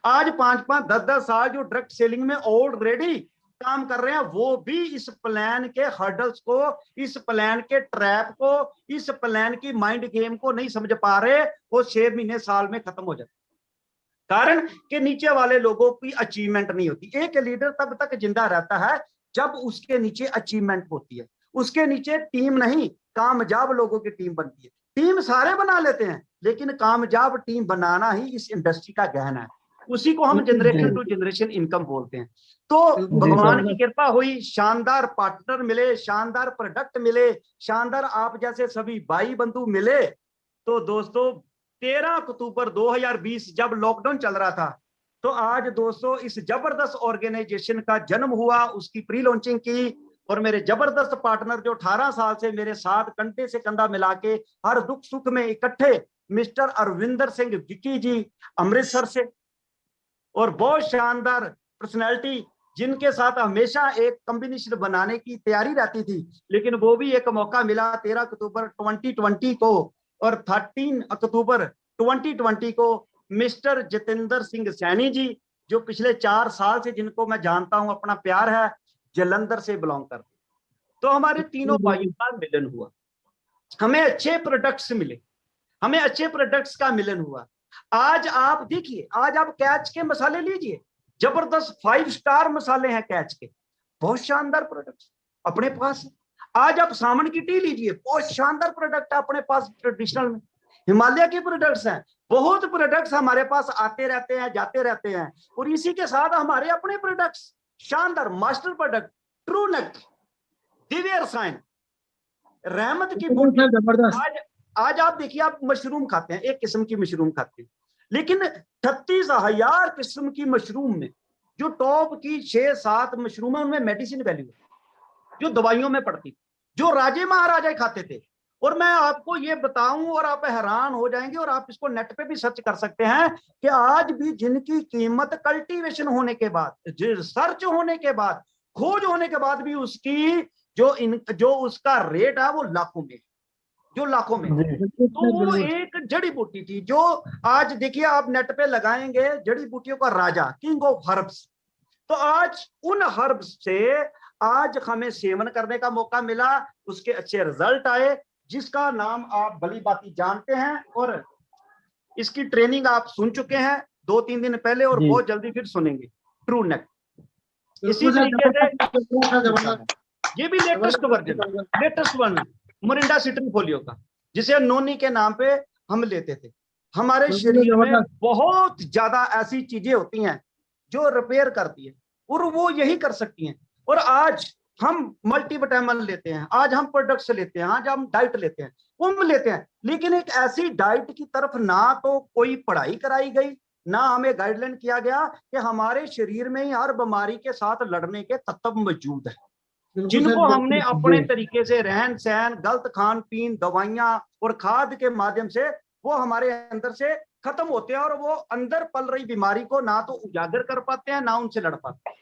आज 5-5, 10-10 साल जो डायरेक्ट सेलिंग में ऑलरेडी काम कर रहे हैं, वो भी इस प्लान के हर्डल्स को, इस प्लान के ट्रैप को, इस प्लान की माइंड गेम को नहीं समझ पा रहे। वो 6 महीने साल में खत्म हो जाते, कारण कि नीचे वाले लोगों की अचीवमेंट नहीं होती। एक लीडर तब तक जिंदा रहता है जब उसके नीचे अचीवमेंट होती है, उसके नीचे टीम नहीं, कामयाब लोगों की टीम बनती है। टीम सारे बना लेते हैं, लेकिन कामयाब टीम बनाना ही इस इंडस्ट्री का गहना है, उसी को हम जनरेशन टू जनरेशन इनकम बोलते हैं। तो भगवान की कृपा हुई, शानदार पार्टनर मिले, शानदार प्रोडक्ट मिले, शानदार आप जैसे सभी भाई बंधु मिले। तो दोस्तों 13 अक्टूबर 2020 जब लॉकडाउन चल रहा था, तो आज दोस्तों इस जबरदस्त ऑर्गेनाइजेशन का जन्म हुआ, उसकी प्री लॉन्चिंग की, और मेरे जबरदस्त पार्टनर जो 18 साल से मेरे साथ कंधे से कंधा मिला के हर दुख सुख में इकट्ठे, मिस्टर अरविंदर सिंह विक्की जी अमृतसर से, और बहुत शानदार पर्सनैलिटी जिनके साथ हमेशा एक कॉम्बिनेशन बनाने की तैयारी रहती थी, लेकिन वो भी एक मौका मिला 13 अक्टूबर 2020 को और 13 अक्टूबर 2020 को मिस्टर जितेंद्र सिंह सैनी जी, जो पिछले 4 साल से जिनको मैं जानता हूं, अपना प्यार है, जलंधर से बिलोंग करते। तो हमारे तीनों भाइयों का मिलन हुआ, हमें अच्छे प्रोडक्ट्स मिले, हमें अच्छे प्रोडक्ट्स का मिलन हुआ। आज आप देखिए, आज आप कैच के मसाले लीजिए, जबरदस्त 5 स्टार मसाले हैं कैच के, बहुत शानदार प्रोडक्ट्स अपने पास। आज आप सामन की टी लीजिए, बहुत शानदार प्रोडक्ट है अपने पास ट्रेडिशनल में। हिमालय के प्रोडक्ट्स हैं, बहुत प्रोडक्ट्स हमारे पास आते रहते हैं, जाते रहते हैं। और इसी के साथ हमारे अपने प्रोडक्ट्स, शानदार मास्टर प्रोडक्ट, ट्रू नेक, दिव्य रसायन, रहमत की बूटी। आज आप देखिए, आप मशरूम खाते हैं, एक किस्म की मशरूम खाते हैं, लेकिन 36,000 किस्म की मशरूम में जो टॉप की 6-7 मशरूम है, उनमें मेडिसिन वैल्यू है, जो दवाइयों में पड़ती, जो राजे महाराजे खाते थे। और मैं आपको ये बताऊं और आप हैरान हो जाएंगे, और आप इसको नेट पे भी सर्च कर सकते हैं कि आज भी जिनकी कीमत कल्टीवेशन होने के बाद, रिसर्च होने के बाद, खोज होने के बाद भी उसकी जो उसका रेट है वो लाखों में, जो लाखों में। तो वो एक जड़ी बूटी थी जो आज देखिए आप नेट पे लगाएंगे, जड़ी बूटियों का राजा, किंग ऑफ हर्ब्स। तो आज उन हर्ब्स से आज हमें सेवन करने का मौका मिला, उसके अच्छे रिजल्ट आए, जिसका नाम आप भली बाती जानते हैं, और इसकी ट्रेनिंग आप सुन चुके हैं 2-3 दिन पहले, और बहुत जल्दी फिर सुनेंगे, ट्रू नेक। इसी तरीके से ये भी latest version, latest one Morinda citrifolia का, जिसे नोनी के नाम पे हम लेते थे। हमारे शरीर में बहुत ज्यादा ऐसी चीजें होती हैं जो रिपेयर करती है, और वो यही कर सकती हैं। और आज हम मल्टीविटामिन लेते हैं, आज हम प्रोडक्ट्स लेते हैं, आज हम डाइट लेते हैं, हम लेते हैं, लेकिन एक ऐसी डाइट की तरफ ना तो कोई पढ़ाई कराई गई, ना हमें गाइडलाइन किया गया कि हमारे शरीर में ही हर बीमारी के साथ लड़ने के तत्व मौजूद है, जिनको हमने अपने तरीके से रहन सहन, गलत खान पीन, दवाइयां और खाद के माध्यम से वो हमारे अंदर से खत्म होते हैं, और वो अंदर पल रही बीमारी को ना तो उजागर कर पाते हैं, ना उनसे लड़ पाते हैं।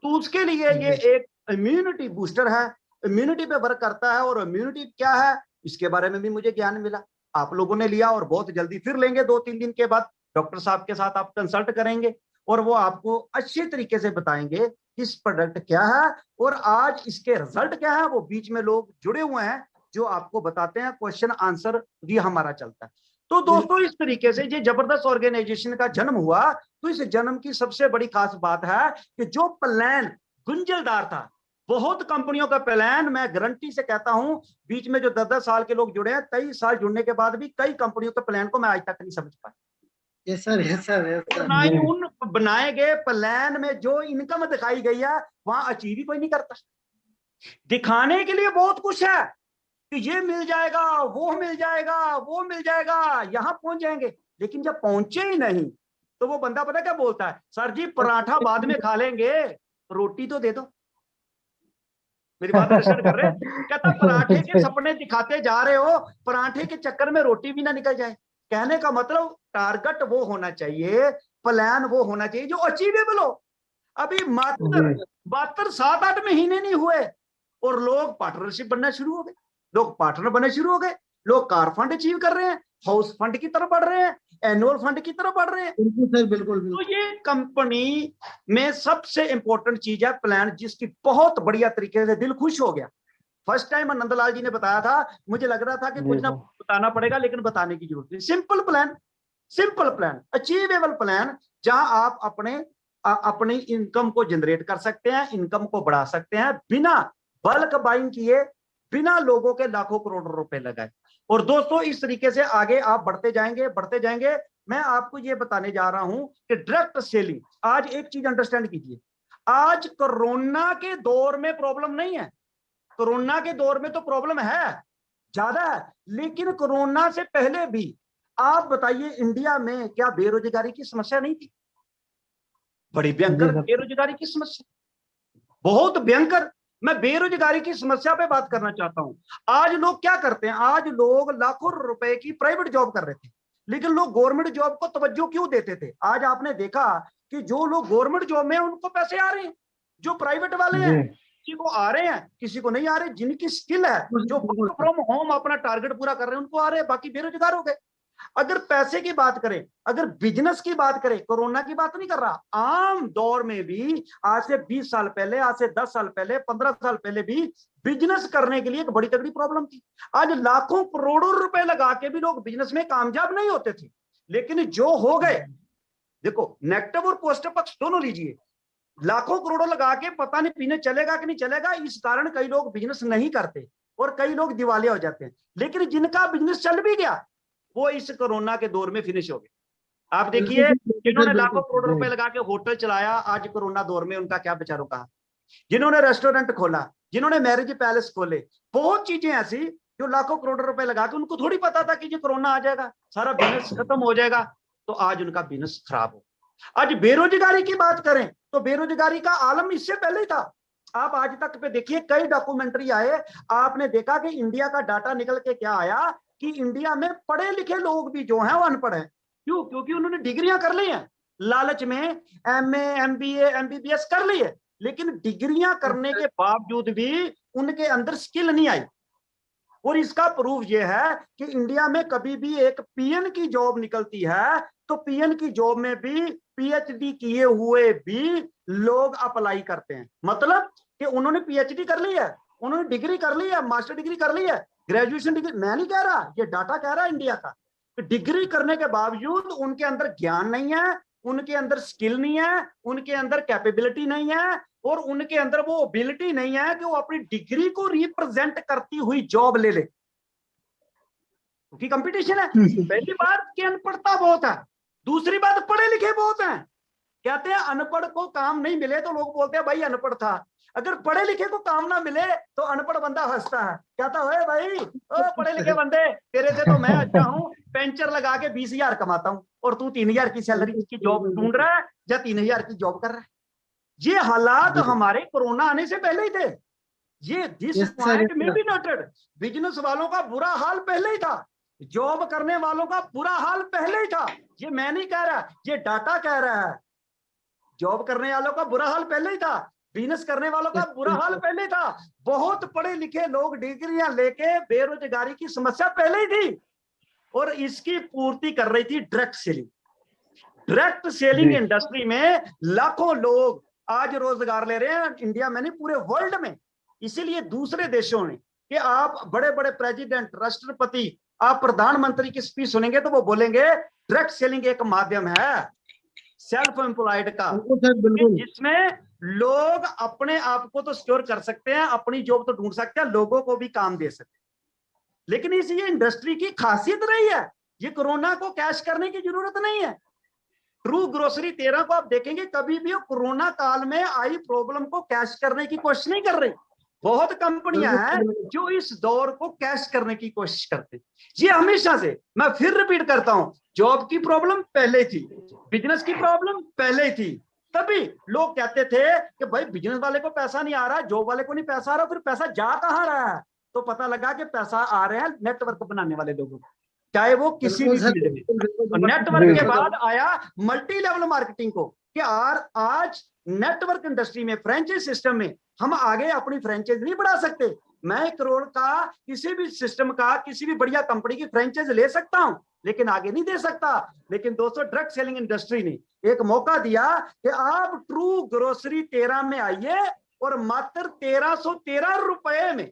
तो उसके लिए ये एक इम्यूनिटी बूस्टर है, इम्यूनिटी पे वर्क करता है। और इम्यूनिटी क्या है, इसके बारे में भी मुझे ज्ञान मिला, आप लोगों ने लिया, और बहुत जल्दी फिर लेंगे। 2-3 दिन के बाद डॉक्टर साहब के साथ आप कंसल्ट करेंगे, और वो आपको अच्छे तरीके से बताएंगे इस प्रोडक्ट क्या है और आज इसके रिजल्ट क्या है। वो बीच में लोग जुड़े हुए हैं जो आपको बताते हैं, क्वेश्चन आंसर भी हमारा चलता है। तो दोस्तों इस तरीके से ये जबरदस्त ऑर्गेनाइजेशन का जन्म हुआ। तो इस जन्म की सबसे बड़ी खास बात है कि जो प्लान गुंजलदार था, बहुत कंपनियों का प्लान, मैं गारंटी से कहता हूं, बीच में जो 10-10 साल के लोग जुड़े हैं, 23 साल जुड़ने के बाद भी कई कंपनियों के प्लान को मैं आज तक नहीं समझ पाया। Yes sir, yes sir, yes sir. ना ही उन बनाए गए प्लान में जो इनकम दिखाई गई है वहां अचीव ही कोई नहीं करता। दिखाने के लिए बहुत कुछ है कि ये मिल जाएगा, वो मिल जाएगा, वो मिल जाएगा, यहां पहुंच जाएंगे, लेकिन जब पहुंचे ही नहीं तो वो बंदा पता क्या बोलता है, सर जी पराठा बाद में खा लेंगे, रोटी तो दे दो। मेरी बात अंडरस्टैंड कर रहे हैं? कहता पराठे के सपने दिखाते जा रहे हो, पराठे के चक्कर में रोटी भी ना निकल जाए। कहने का मतलब टारगेट वो होना चाहिए, प्लान वो होना चाहिए जो अचीवेबल हो। अभी मात्र 7-8 महीने नहीं हुए और लोग पार्टनरशिप बनना शुरू हो गए, लोग पार्टनर बनना शुरू हो गए, लोग कार फंड अचीव कर रहे हैं, हाउस फंड की तरफ बढ़ रहे हैं, एनुअल फंड की तरफ बढ़ रहे हैं। बिल्कुल सर, बिल्कुल। तो ये कंपनी में सबसे इंपॉर्टेंट चीज है प्लान, जिसकी बहुत बढ़िया तरीके से दिल खुश हो गया। फर्स्ट टाइम नंदलाल जी ने बताया था, मुझे लग रहा था कि कुछ ना बताना पड़ेगा, लेकिन बताने की जरूरत नहीं। सिंपल प्लान, अचीवेबल प्लान, जहां आप अपनी इनकम को जनरेट कर सकते हैं, इनकम को बढ़ा सकते हैं, बिना बल्क बाइंग किए, बिना लोगों के लाखों करोड़ों रुपए लगाए। और दोस्तों इस तरीके से आगे आप बढ़ते जाएंगे। मैं आपको ये बताने जा रहा हूं कि डायरेक्ट सेलिंग, आज एक चीज अंडरस्टैंड कीजिए, आज कोरोना के दौर में प्रॉब्लम नहीं है, कोरोना के दौर में तो प्रॉब्लम है, ज्यादा है, लेकिन कोरोना से पहले भी आप बताइए इंडिया में क्या बेरोजगारी की समस्या नहीं थी? बड़ी भयंकर बेरोजगारी की समस्या, बहुत भयंकर। मैं बेरोजगारी की समस्या पे बात करना चाहता हूं। आज लोग क्या करते हैं, आज लोग लाखों रुपए की प्राइवेट जॉब कर रहे थे, लेकिन लोग गवर्नमेंट जॉब को तवज्जो क्यों देते थे? आज आपने देखा कि जो लोग गवर्नमेंट जॉब में हैं उनको पैसे आ रहे हैं, जो प्राइवेट वाले हैं किसी को आ रहे हैं, किसी को नहीं आ रहे। जिनकी स्किल है, जो वर्क फ्रॉम होम अपना टारगेट पूरा कर रहे हैं, उनको आ रहे हैं, बाकी बेरोजगार हो गए। अगर पैसे की बात करें, अगर बिजनेस की बात करें, कोरोना की बात नहीं कर रहा, आम दौर में भी आज से 20 साल पहले, आज से 10 साल पहले, 15 साल पहले भी बिजनेस करने के लिए एक बड़ी तगड़ी प्रॉब्लम थी। आज लाखों करोड़ों रुपए लगा के भी लोग बिजनेस में कामयाब नहीं होते थे। लेकिन जो हो गए, देखो नेगेटिव और पॉजिटिव पक्ष दोनों लीजिए, लाखों करोड़ों लगा के पता नहीं पीने चलेगा कि नहीं चलेगा, इस कारण कई लोग बिजनेस नहीं करते और कई लोग दिवालिया हो जाते हैं। लेकिन जिनका बिजनेस चल भी गया वो इस कोरोना के दौर में फिनिश हो गए। आप देखिए, जिन्होंने लाखों करोड़ रुपए लगा के होटल चलाया, आज कोरोना दौर में उनका क्या बेचारों का। जिन्होंने रेस्टोरेंट खोला, जिन्होंने मैरिज पैलेस खोले, बहुत चीजें ऐसी जो लाखों करोड़ रुपए लगा के, उनको थोड़ी पता था कि ये कोरोना आ जाएगा, सारा बिजनेस खत्म हो जाएगा, तो आज उनका बिजनेस खराब हो। आज बेरोजगारी की बात करें तो बेरोजगारी का आलम इससे पहले ही था। आप आज तक पे देखिए, कई डॉक्यूमेंट्री आए, आपने देखा कि इंडिया का डाटा निकल के क्या आया कि इंडिया में पढ़े लिखे लोग भी जो हैं वो अनपढ़ हैं। क्यों? क्योंकि उन्होंने डिग्रियां कर ली हैं, लालच में एमए, एमबीए, एमबीबीएस कर ली है, लेकिन डिग्रियां करने के बावजूद भी उनके अंदर स्किल नहीं आई। और इसका प्रूफ ये है कि इंडिया में कभी भी एक पीएन की जॉब निकलती है तो पीएन की जॉब में भी पीएचडी किए हुए भी लोग अप्लाई करते हैं। मतलब कि उन्होंने पीएचडी कर ली है, उन्होंने डिग्री कर ली है, मास्टर डिग्री कर ली है, ग्रेजुएशन डिग्री, मैं नहीं कह रहा, ये डाटा कह रहा है इंडिया का। डिग्री करने के बावजूद उनके अंदर ज्ञान नहीं है, उनके अंदर स्किल नहीं है, उनके अंदर कैपेबिलिटी नहीं है, और उनके अंदर वो एबिलिटी नहीं है कि वो अपनी डिग्री को रिप्रेजेंट करती हुई जॉब ले ले, क्योंकि कंपटीशन है। पहली बात कि अनपढ़ता बहुत है, दूसरी बात पढ़े लिखे बहुत हैं। कहते हैं अनपढ़ को काम नहीं मिले तो लोग बोलते हैं भाई अनपढ़ था। अगर पढ़े लिखे को काम ना मिले तो अनपढ़ बंदा हंसता है, कहता है भाई ओ पढ़े लिखे बंदे, तेरे से तो मैं अच्छा हूं, पेंचर लगा के 20,000 कमाता हूं और तू 3,000 की सैलरी की जॉब ढूंढ रहा है या 3,000 की जॉब कर रहा है। ये हालात हमारे कोरोना आने से पहले ही थे। ये दिस पॉइंट में भी नोटेड, बिजनेस वालों का बुरा हाल पहले ही था, जॉब करने वालों का बुरा हाल पहले ही था। ये मैं नहीं कह रहा, ये डाटा कह रहा है। जॉब करने वालों का बुरा हाल पहले ही था, बिजनेस करने वालों का बुरा हाल पहले ही था। बहुत पढ़े लिखे लोग डिग्रियां लेके, बेरोजगारी की समस्या पहले ही थी और इसकी पूर्ति कर रही थी direct selling. Direct selling industry में लाखों लोग आज रोजगार ले रहे हैं, इंडिया में नहीं पूरे वर्ल्ड में। इसीलिए दूसरे देशों ने कि आप बड़े बड़े प्रेसिडेंट, राष्ट्रपति, आप प्रधानमंत्री की स्पीच सुनेंगे तो वो बोलेंगे डायरेक्ट सेलिंग एक माध्यम है सेल्फ एम्प्लॉयड का, जिसमें लोग अपने आप को तो सिक्योर कर सकते हैं, अपनी जॉब तो ढूंढ सकते हैं, लोगों को भी काम दे सकते हैं। लेकिन इस ये इंडस्ट्री की खासियत रही है, ये कोरोना को कैश करने की जरूरत नहीं है। ट्रू ग्रोसरी 13 को आप देखेंगे, कभी भी कोरोना काल में आई प्रॉब्लम को कैश करने की कोशिश नहीं कर रही। बहुत कंपनियां हैं जो इस दौर को कैश करने की कोशिश करते हैं। ये हमेशा से, मैं फिर रिपीट करता हूं, जॉब की प्रॉब्लम पहले थी, बिजनेस की प्रॉब्लम पहले थी, तभी लोग कहते थे कि भाई बिजनेस वाले को पैसा नहीं आ रहा, जॉब वाले को नहीं पैसा आ रहा, फिर पैसा जा कहां रहा है? तो पता लगा कि पैसा आ रहे हैं नेटवर्क बनाने वाले लोगों को, चाहे वो किसी भी फील्ड में। नेटवर्क के बाद आया मल्टी लेवल मार्केटिंग को, कि आज नेटवर्क इंडस्ट्री में, फ्रेंचाइज सिस्टम में हम आगे अपनी फ्रेंचाइज नहीं बढ़ा सकते। मैं 1 करोड़ का किसी भी सिस्टम का, किसी भी बढ़िया कंपनी की फ्रेंचाइज ले सकता हूं, लेकिन आगे नहीं दे सकता। लेकिन दोस्तों, डायरेक्ट सेलिंग इंडस्ट्री ने एक मौका दिया कि आप ट्रू ग्रोसरी 13 में आइए और मात्र 1313 रुपए में,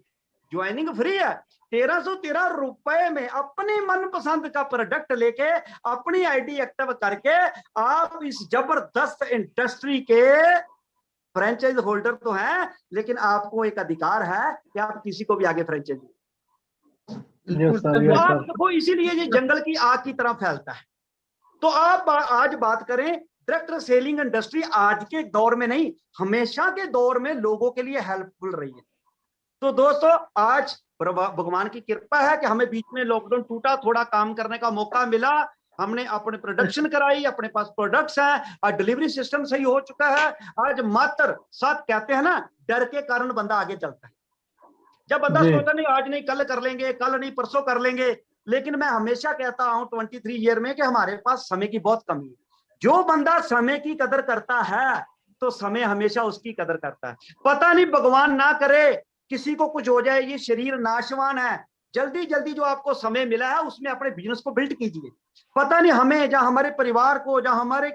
ज्वाइनिंग फ्री है, 1313 रुपए में अपनी मनपसंद का प्रोडक्ट लेके, अपनी आईडी एक्टिव करके आप इस जबरदस्त इंडस्ट्री के फ्रेंचाइज होल्डर तो हैं, लेकिन आपको एक अधिकार है कि आप किसी को भी आगे फ्रेंचाइज आपको, इसीलिए ये जंगल की आग की तरह फैलता है। तो आप आज बात करें, डायरेक्ट सेलिंग इंडस्ट्री आज के दौर में नहीं, हमेशा के दौर में लोगों के लिए हेल्पफुल रही है। तो दोस्तों, आज भगवान की कृपा है कि हमें बीच में लॉकडाउन टूटा, थोड़ा काम करने का मौका मिला, हमने अपने प्रोडक्शन कराई, अपने पास प्रोडक्ट्स हैं और डिलीवरी सिस्टम सही हो चुका है। आज मात्र साथ कहते हैं ना, डर के कारण बंदा आगे चलता है। जब बंदा सोचता नहीं आज नहीं कल कर लेंगे, कल नहीं परसों कर लेंगे, लेकिन मैं हमेशा कहता हूं 23 ईयर में कि हमारे पास समय की बहुत कमी है। जो बंदा समय की कदर करता है तो समय हमेशा उसकी कदर करता है। पता नहीं भगवान ना करे किसी को कुछ हो जाए, ये शरीर नाशवान है। जल्दी जल्दी जो आपको समय मिला है उसमें अपने बिजनेस को बिल्ड कीजिए। पता नहीं हमें जहां हमारे परिवार को, जहां हमारे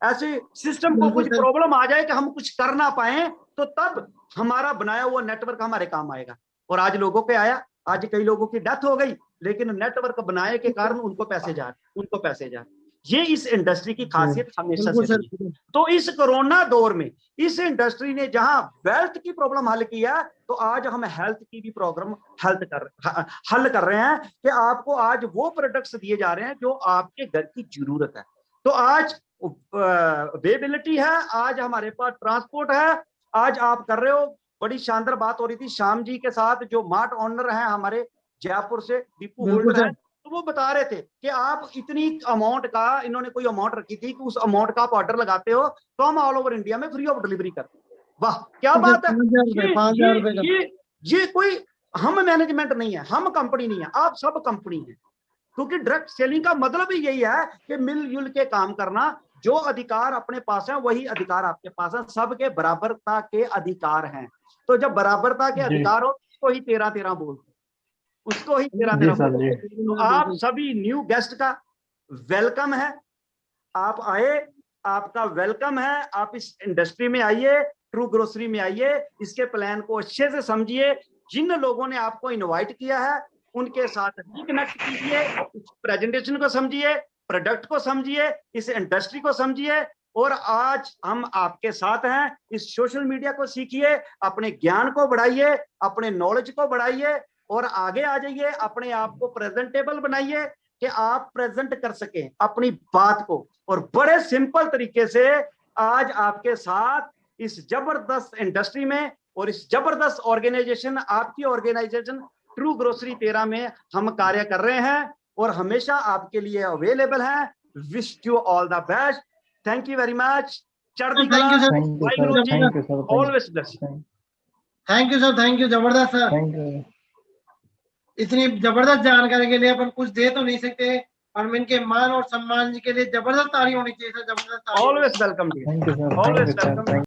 ऐसे सिस्टम को कुछ प्रॉब्लम आ जाए कि हम कुछ कर ना पाए, तो तब हमारा बनाया हुआ नेटवर्क हमारे काम आएगा। और आज लोगों पे आया, आज कई लोगों की डेथ हो गई, लेकिन नेटवर्क बनाए के कारण उनको पैसे जा रहे। ये इस इंडस्ट्री की खासियत हमेशा से रही है। तो इस कोरोना दौर में इस इंडस्ट्री ने जहां वेल्थ की प्रॉब्लम हल किया, तो आज हम हेल्थ की भी प्रॉब्लम हल कर रहे हैं कि आपको आज वो प्रोडक्ट्स दिए जा रहे हैं जो आपके घर की जरूरत है। तो आज अवेलेबिलिटी है, आज हमारे पास ट्रांसपोर्ट है। आज आप कर रहे हो, बड़ी शानदार बात हो रही थी श्याम जी के साथ, जो मार्ट ओनर है हमारे जयपुर से, दीपू होल्डर है, तो वो बता रहे थे कि आप इतनी अमाउंट का, इन्होंने कोई अमाउंट रखी थी कि उस अमाउंट का आप ऑर्डर लगाते हो तो हम ऑल ओवर इंडिया में फ्री ऑफ डिलीवरी करते हैं। वाह क्या बात है। ये कोई हम मैनेजमेंट नहीं है, हम कंपनी नहीं है, आप सब कंपनी है। क्योंकि डायरेक्ट सेलिंग का मतलब ही यही है कि मिलजुल के काम करना। जो अधिकार अपने पास है वही अधिकार आपके पास है, सबके बराबरता के अधिकार हैं। तो जब बराबरता के अधिकार हो उसको ही 13-13 बोलते, उसको ही 13-13 बोलते। तो आप सभी न्यू गेस्ट का वेलकम है, आप आए, आपका वेलकम है। आप इस इंडस्ट्री में आइए, ट्रू ग्रोसरी में आइए, इसके प्लान को अच्छे से समझिए। जिन लोगों ने आपको इनवाइट किया है उनके साथ रिकनेक्ट कीजिए, प्रेजेंटेशन को समझिए, प्रोडक्ट को समझिए, इस इंडस्ट्री को समझिए। और आज हम आपके साथ हैं। इस सोशल मीडिया को सीखिए, अपने ज्ञान को बढ़ाइए, अपने नॉलेज को बढ़ाइए और आगे आ जाइए। अपने आप को प्रेजेंटेबल बनाइए कि आप प्रेजेंट कर सकें अपनी बात को। और बड़े सिंपल तरीके से आज आपके साथ इस जबरदस्त इंडस्ट्री में और इस जबरदस्त ऑर्गेनाइजेशन, आपकी ऑर्गेनाइजेशन ट्रू ग्रोसरी 13 में हम कार्य कर रहे हैं और हमेशा आपके लिए अवेलेबल हैं। Wish you all the best. Thank you very much. चढ़ती कला, Waheguru ji, always bless. Thank you sir, thank you, जबरदस्त सर। इतनी जबरदस्त जानकारी के लिए अपन कुछ दे तो नहीं सकते, और इनके मान और सम्मान जी के लिए जबरदस्त ताली होनी चाहिए सर, जबरदस्त। ऑलवेज वेलकम जी, ऑलवेज वेलकम।